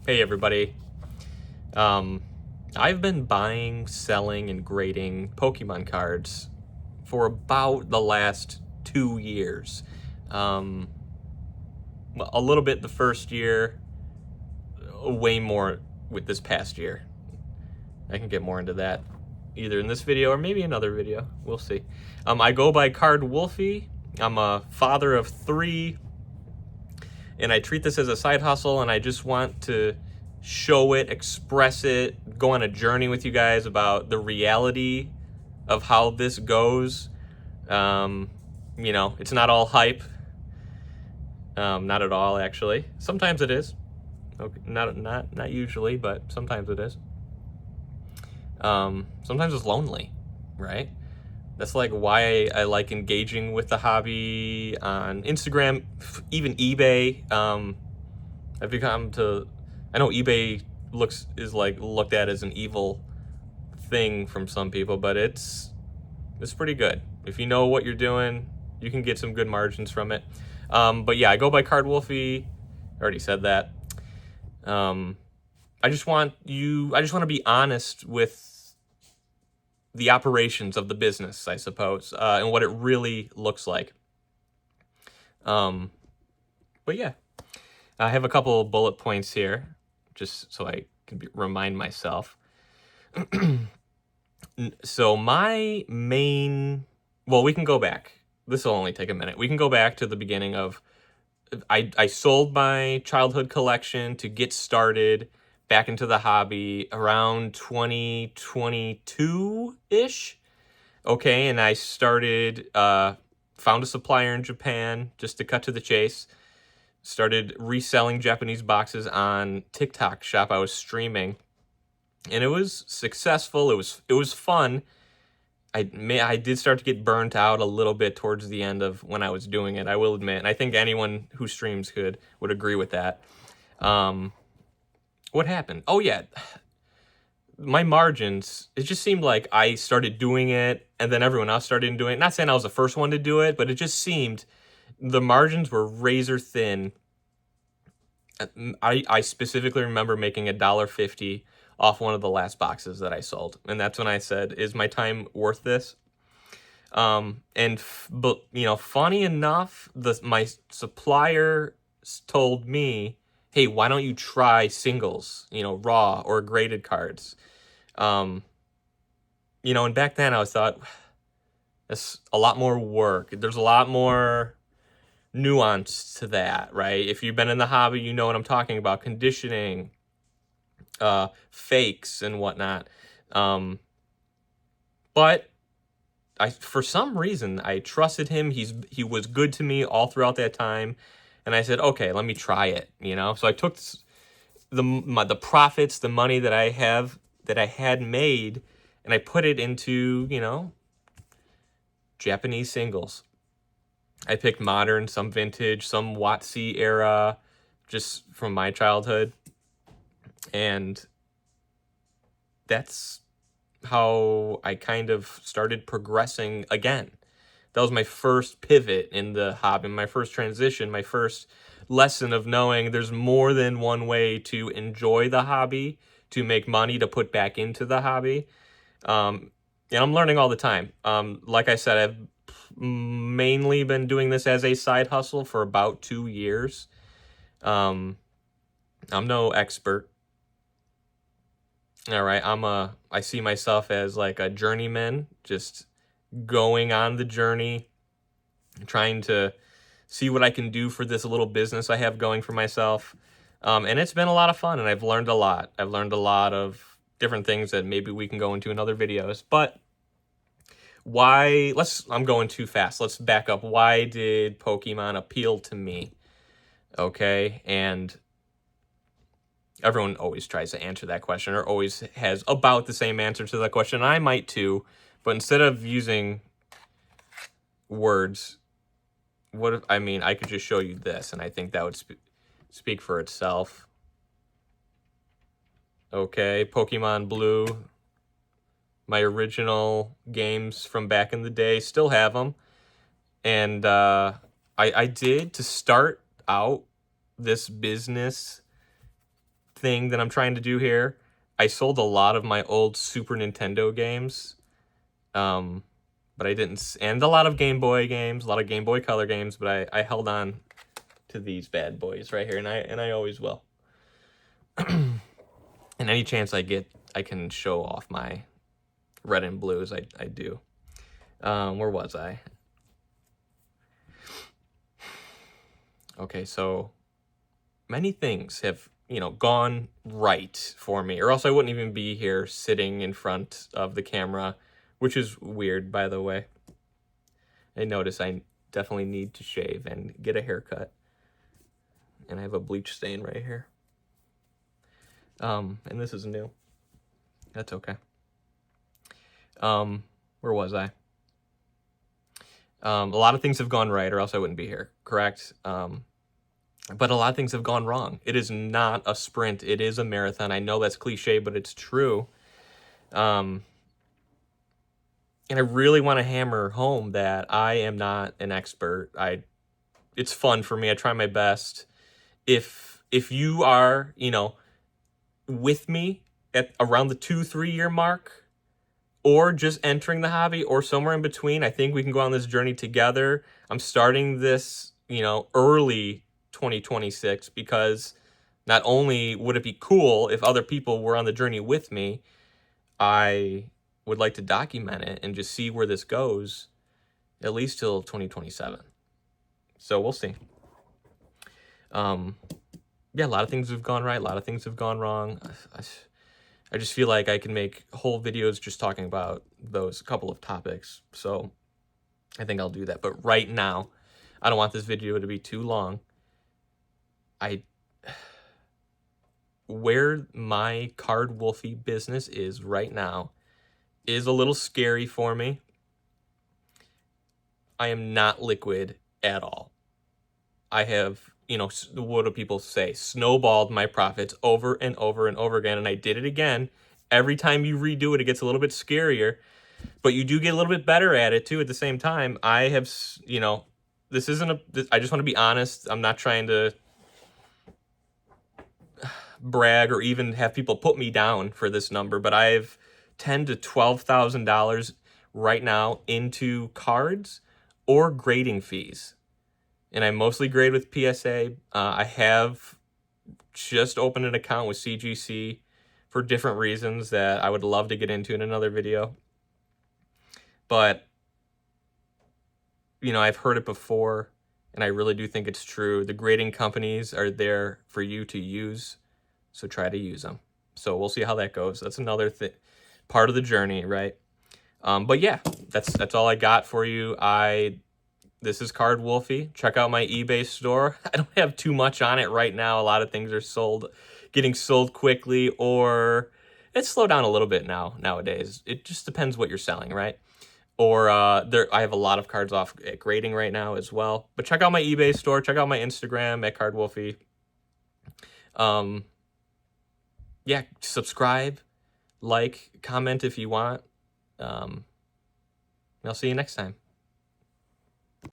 Hey everybody. I've been buying, selling, and grading Pokemon cards for about the last 2 years. Um, a little bit the first year, way more with this past year. I can get more into that either in this video or maybe another video. We'll see. I go by Card Wolfie. I'm a father of 3, and I treat this as a side hustle, and I just want to show it, express it, go on a journey with you guys about the reality of how this goes. It's not all hype. Not at all, actually. Sometimes it is. Okay, not usually, but sometimes it is. Sometimes it's lonely, right? That's like why I like engaging with the hobby on Instagram, even eBay. I've become to, I know eBay is like looked at as an evil thing from some people, but it's pretty good. If you know what you're doing, you can get some good margins from it. But yeah, I go by Card Wolfie. I already said that. I just want to be honest with the operations of the business, I suppose, and what it really looks like. But yeah, I have a couple of bullet points here, just so I can remind myself. So my main, well, we can go back. This will only take a minute. We can go back to the beginning of, I sold my childhood collection to get started back into the hobby around 2022-ish. Okay, and I started, found a supplier in Japan, just to cut to the chase. Started reselling Japanese boxes on TikTok shop I was streaming. And it was successful. It was fun. I did start to get burnt out a little bit towards the end of when I was doing it, I will admit. And I think anyone who streams would agree with that. What happened? Oh yeah, my margins, it just seemed like I started doing it and then everyone else started doing it. Not saying I was the first one to do it, but it just seemed the margins were razor thin. I specifically remember making $1.50 off one of the last boxes that I sold. And that's when I said, is my time worth this? But funny enough, my supplier told me, hey, why don't you try singles, raw or graded cards? And back then I thought, that's a lot more work. There's a lot more nuance to that, right? If you've been in the hobby, you know what I'm talking about. Conditioning, fakes and whatnot. But for some reason, I trusted him. He was good to me all throughout that time. And I said, okay, let me try it, So I took the profits, the money that I had made, and I put it into, Japanese singles. I picked modern, some vintage, some WotC era, just from my childhood. And that's how I kind of started progressing again. That was my first pivot in the hobby, my first transition, my first lesson of knowing there's more than one way to enjoy the hobby, to make money, to put back into the hobby. And I'm learning all the time. Like I said, I've mainly been doing this as a side hustle for about 2 years. I'm no expert. All right, I see myself as like a journeyman, just going on the journey, trying to see what I can do for this little business I have going for myself. And it's been a lot of fun, and I've learned a lot. I've learned a lot of different things that maybe we can go into in other videos. But I'm going too fast. Let's back up. Why did Pokemon appeal to me? Okay, and everyone always tries to answer that question, or always has about the same answer to that question. I might too, but instead of using words, I could just show you this, and I think that would speak for itself. Okay, Pokemon Blue, my original games from back in the day, still have them. And I did, to start out this business, thing that I'm trying to do here. I sold a lot of my old Super Nintendo games, but I didn't, and a lot of Game Boy games, a lot of Game Boy Color games, but I held on to these bad boys right here, and I always will. And any chance I get, I can show off my red and blues. I do. Where was I? Okay, so many things have, gone right for me, or else I wouldn't even be here sitting in front of the camera, which is weird, by the way. I notice I definitely need to shave and get a haircut. And I have a bleach stain right here. And this is new. That's okay. Where was I? A lot of things have gone right, or else I wouldn't be here, correct? But a lot of things have gone wrong. It is not a sprint. It is a marathon. I know that's cliche, but it's true. And I really want to hammer home that I am not an expert. It's fun for me. I try my best. If you are, with me at around the 2-3 year mark, or just entering the hobby, or somewhere in between, I think we can go on this journey together. I'm starting this, early 2026, because not only would it be cool if other people were on the journey with me, I would like to document it and just see where this goes, at least till 2027. So we'll see. Yeah, a lot of things have gone right, a lot of things have gone wrong. I just feel like I can make whole videos just talking about those couple of topics. So I think I'll do that. But right now, I don't want this video to be too long. Where my Card Wolfie business is right now is a little scary for me. I am not liquid at all. I have, what do people say? Snowballed my profits over and over and over again. And I did it again. Every time you redo it, it gets a little bit scarier. But you do get a little bit better at it, too, at the same time. I have, this isn't I just want to be honest. I'm not trying to brag or even have people put me down for this number. But I have $10,000 to $12,000 right now into cards or grading fees. And I mostly grade with PSA. I have just opened an account with CGC for different reasons that I would love to get into in another video. But, I've heard it before, and I really do think it's true. The grading companies are there for you to use, so try to use them. So we'll see how that goes. That's another part of the journey, right? But yeah, that's all I got for you. This is Card Wolfie. Check out my eBay store. I don't have too much on it right now. A lot of things are getting sold quickly, or it's slowed down a little bit nowadays. It just depends what you're selling, right? Or I have a lot of cards off at grading right now as well. But check out my eBay store. Check out my Instagram at Card Wolfie. Yeah, subscribe, like, comment if you want. I'll see you next time.